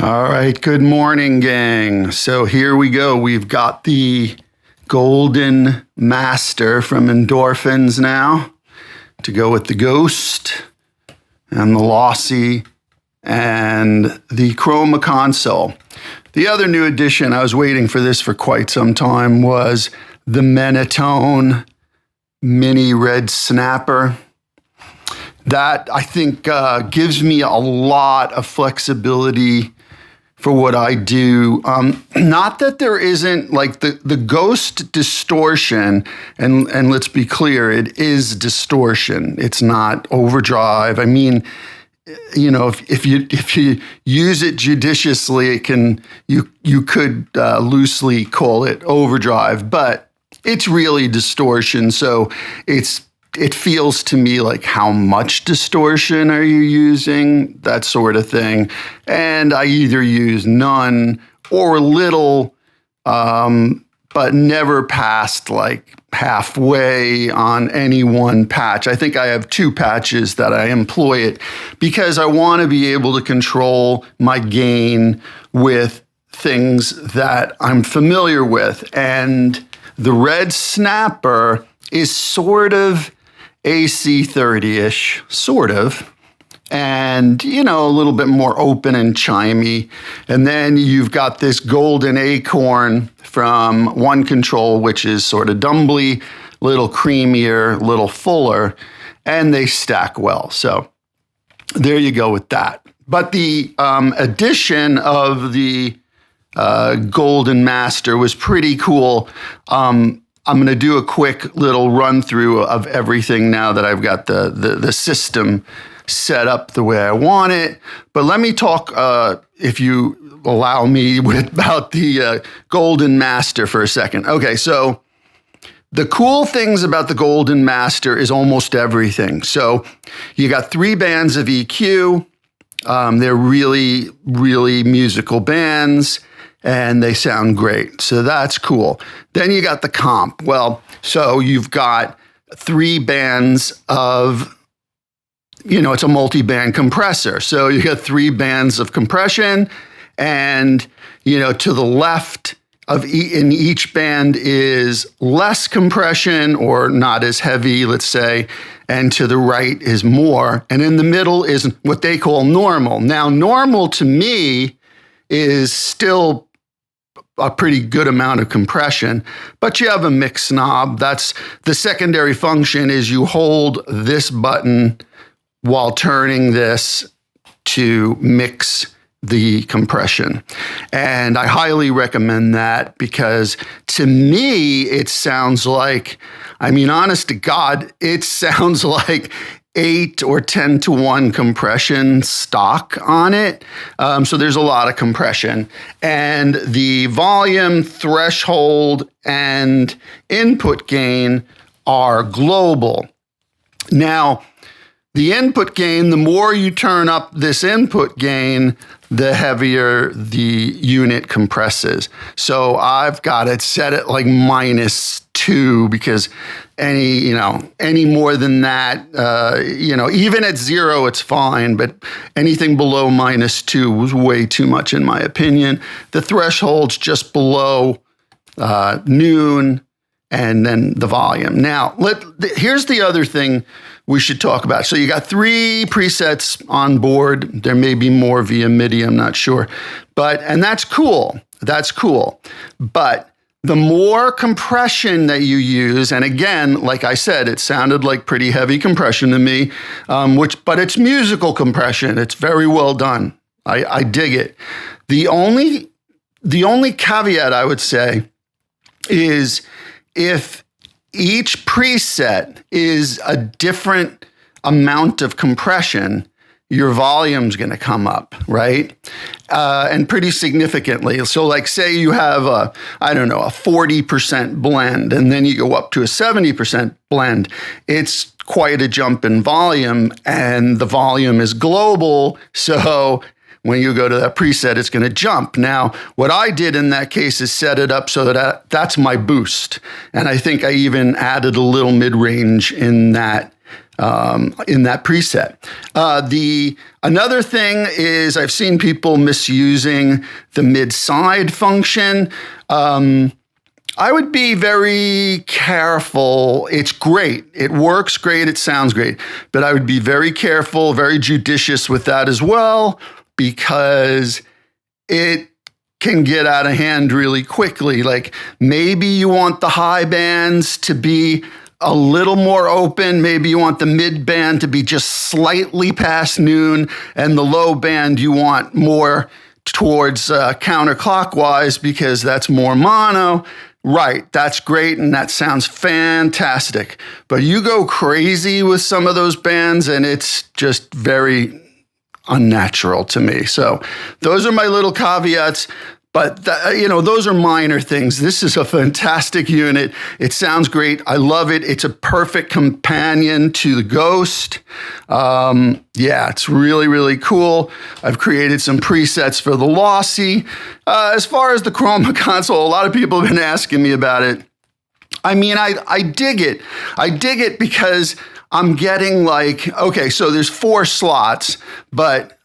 All right, good morning, gang. So here we go. We've got the Golden Master from Endorphins now to go with the Ghost and the Lossy and the Chroma console. The other new addition, I was waiting for this for quite some time, was the Menatone Mini Red Snapper. That, I think, gives me a lot of flexibility for what I do. Not that there isn't, like, the Ghost distortion, and let's be clear, it is distortion. It's not overdrive. I mean, you know, if you use it judiciously, it can you could loosely call it overdrive, but it's really distortion. So it feels to me like, how much distortion are you using? That sort of thing. And I either use none or little, but never past like halfway on any one patch. I think I have two patches that I employ it because I want to be able to control my gain with things that I'm familiar with. And the Red Snapper is sort of AC30-ish, sort of, and, you know, a little bit more open and chimey. And then you've got this Golden Acorn from One Control, which is sort of dumbly, little creamier, little fuller, and they stack well. So there you go with that. But the addition of the Golden Master was pretty cool. I'm going to do a quick little run through of everything now that I've got the system set up the way I want it. But let me talk, if you allow me, about the Golden Master for a second. Okay, so the cool things about the Golden Master is almost everything. So you got 3 bands of EQ. They're really, really musical bands, and they sound great. So that's cool. Then you got the comp. Well, so you've got 3 bands of, you know, it's a multi-band compressor. So you got 3 bands of compression, and, you know, to the left of in each band is less compression or not as heavy, let's say, and to the right is more. And in the middle is what they call normal. Now, normal to me is still a pretty good amount of compression, but you have a mix knob. That's the secondary function, is you hold this button while turning this to mix the compression. And I highly recommend that because to me, it sounds like, I mean, honest to God, it sounds like 8 or 10 to 1 compression stock on it. So there's a lot of compression. And the volume, threshold, and input gain are global. Now, the input gain, the more you turn up this input gain, the heavier the unit compresses. So I've got it set at like -2 because any more than that, even at 0, it's fine, but anything below -2 was way too much in my opinion. The threshold's just below noon, and then the volume. Now, here's the other thing we should talk about. So you got 3 presets on board. There may be more via MIDI, I'm not sure. And that's cool. That's cool. But the more compression that you use, and again, like I said, it sounded like pretty heavy compression to me, but it's musical compression. It's very well done. I dig it. The only caveat I would say is if each preset is a different amount of compression, your volume's going to come up, right? And pretty significantly. So like say you have a 40% blend, and then you go up to a 70% blend. It's quite a jump in volume, and the volume is global. So when you go to that preset, it's going to jump. Now, what I did in that case is set it up so that that's my boost. And I think I even added a little mid-range in that in that preset. Another thing is I've seen people misusing the mid-side function. I would be very careful. It's great. It works great. It sounds great. But I would be very careful, very judicious with that as well, because it can get out of hand really quickly. Like maybe you want the high bands to be a little more open. Maybe you want the mid band to be just slightly past noon, and the low band you want more towards counterclockwise because that's more mono. Right, that's great, and that sounds fantastic. But you go crazy with some of those bands, and it's just very unnatural to me. So those are my little caveats. But those are minor things. This is a fantastic unit. It sounds great. I love it. It's a perfect companion to the Ghost. It's really, really cool. I've created some presets for the Lossy. As far as the Chroma console, a lot of people have been asking me about it. I mean, I dig it. I dig it because I'm getting so there's 4 slots, but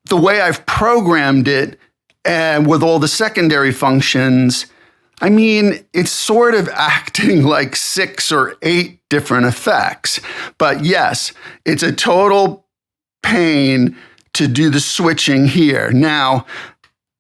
the way I've programmed it, and with all the secondary functions, I mean, it's sort of acting like 6 or 8 different effects. But yes, it's a total pain to do the switching here. Now,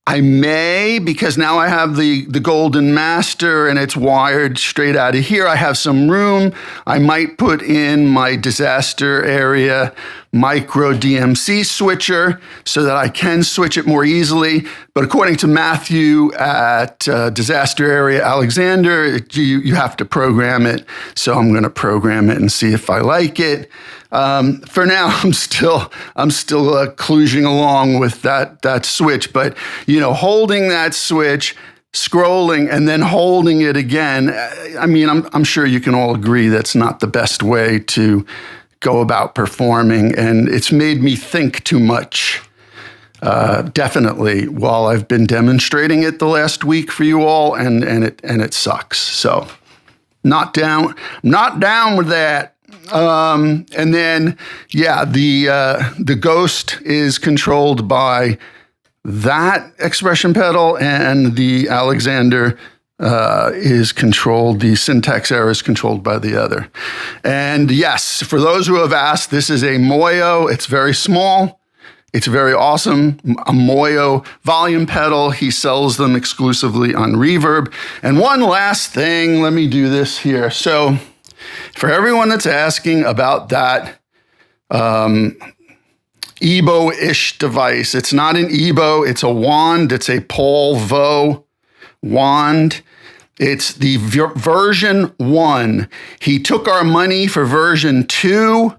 I may, because now I have the Golden Master and it's wired straight out of here, I have some room. I might put in my disaster area micro DMC switcher so that I can switch it more easily. But according to Matthew at Disaster Area Alexander, you have to program it. So I'm going to program it and see if I like it. For now, I'm still kludging along with that switch. But holding that switch, scrolling, and then holding it again. I mean, I'm sure you can all agree that's not the best way to go about performing, and it's made me think too much. Definitely, while I've been demonstrating it the last week for you all, and it sucks. So, not down with that. And then, the Ghost is controlled by that expression pedal, and the Alexander the syntax error is controlled by the other. And yes, for those who have asked, this is a Moyo. It's very small. It's very awesome. A Moyo volume pedal. He sells them exclusively on Reverb. And one last thing, let me do this here. So for everyone that's asking about that EBO-ish device, it's not an EBO, it's a wand. It's a Paul Vo wand. It's the version 1. He took our money for version 2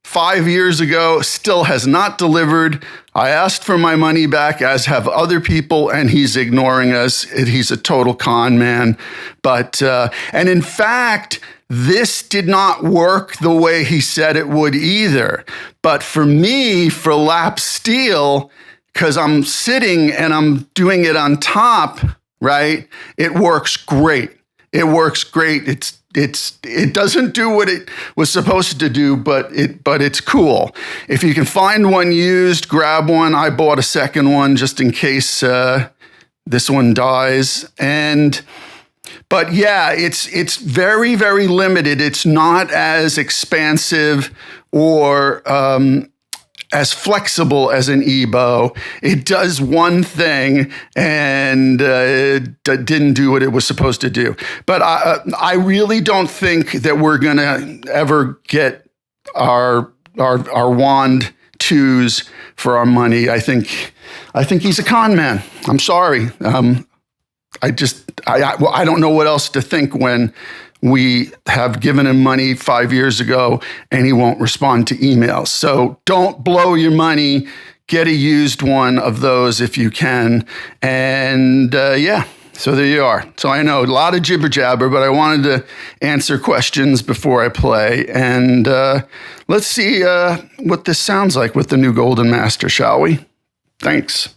5 years ago, still has not delivered. I asked for my money back, as have other people, and he's ignoring us. He's a total con man. But, and in fact, this did not work the way he said it would either. But for me, for lap steel, because I'm sitting and I'm doing it on top, right? It works great. It works great. It doesn't do what it was supposed to do, but it's cool. If you can find one used, grab one. I bought a second one just in case this one dies. But yeah, it's very, very limited. It's not as expansive or as flexible as an EBO. It does one thing and it didn't do what it was supposed to do. But I really don't think that we're going to ever get our wand 2s for our money. I think he's a con man. I'm sorry. I don't know what else to think when we have given him money 5 years ago and he won't respond to emails. So don't blow your money. Get a used one of those if you can. And so there you are. So I know a lot of jibber jabber, but I wanted to answer questions before I play. And let's see what this sounds like with the new Golden Master, shall we? Thanks.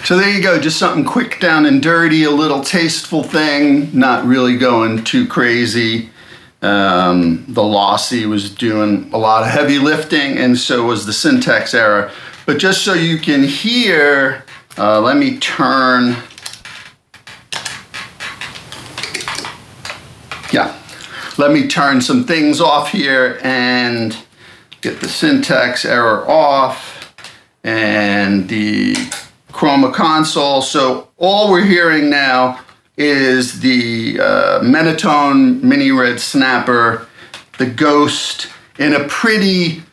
So there you go, just something quick, down and dirty, a little tasteful thing, not really going too crazy. The Lossy was doing a lot of heavy lifting, and so was the Syntax Era. But just so you can hear, let me turn, let me turn some things off here and get the Syntax Era off and the Chroma console. So all we're hearing now is the Menatone Mini Red Snapper, the Ghost, in a pretty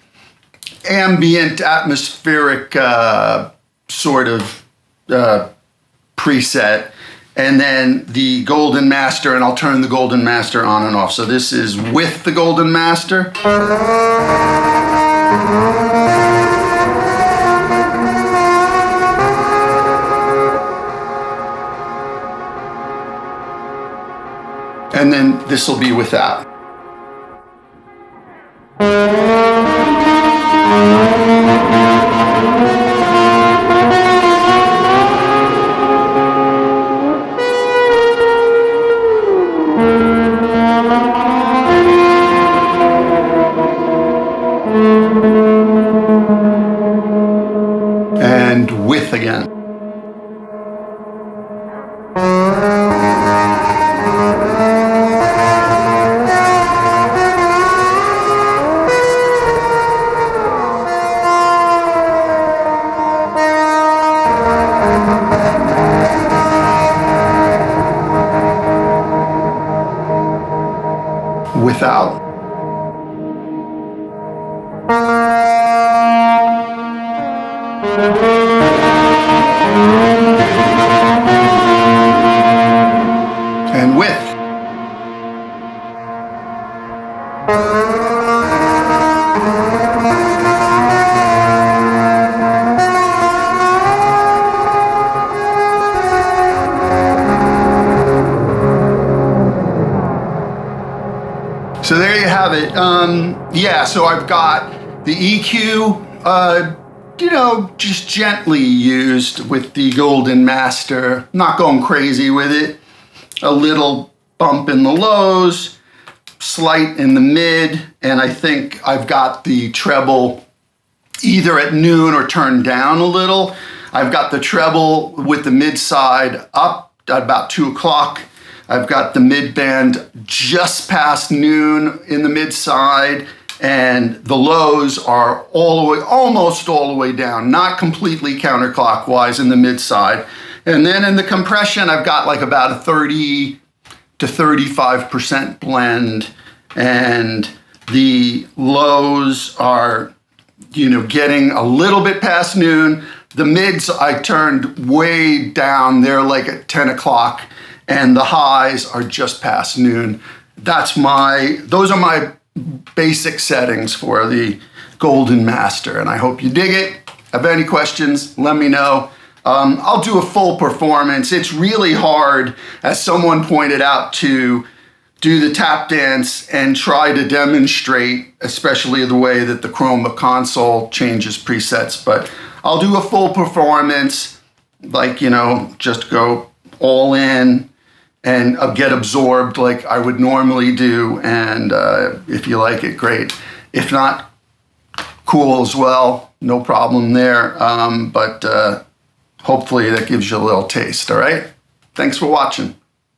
ambient, atmospheric sort of preset. And then the Golden Master, and I'll turn the Golden Master on and off. So this is with the Golden Master. And then this will be without. And with again. Without. And with. So there you have it. Yeah, so I've got the EQ, just gently used with the Golden Master, not going crazy with it. A little bump in the lows, slight in the mid, and I think I've got the treble either at noon or turned down a little. I've got the treble with the mid side up at about 2 o'clock. I've got the mid band just past noon in the mid side, and the lows are almost all the way down, not completely counterclockwise in the mid side. And then in the compression, I've got like about a 30 to 35% blend, and the lows are, getting a little bit past noon. The mids I turned way down. They're like at 10 o'clock. And the highs are just past noon. Those are my basic settings for the Golden Master, and I hope you dig it. Have any questions, let me know. I'll do a full performance. It's really hard, as someone pointed out, to do the tap dance and try to demonstrate, especially the way that the Chroma console changes presets, but I'll do a full performance, like, just go all in and get absorbed like I would normally do. And if you like it, great. If not, cool as well, no problem there. But hopefully that gives you a little taste, all right? Thanks for watching.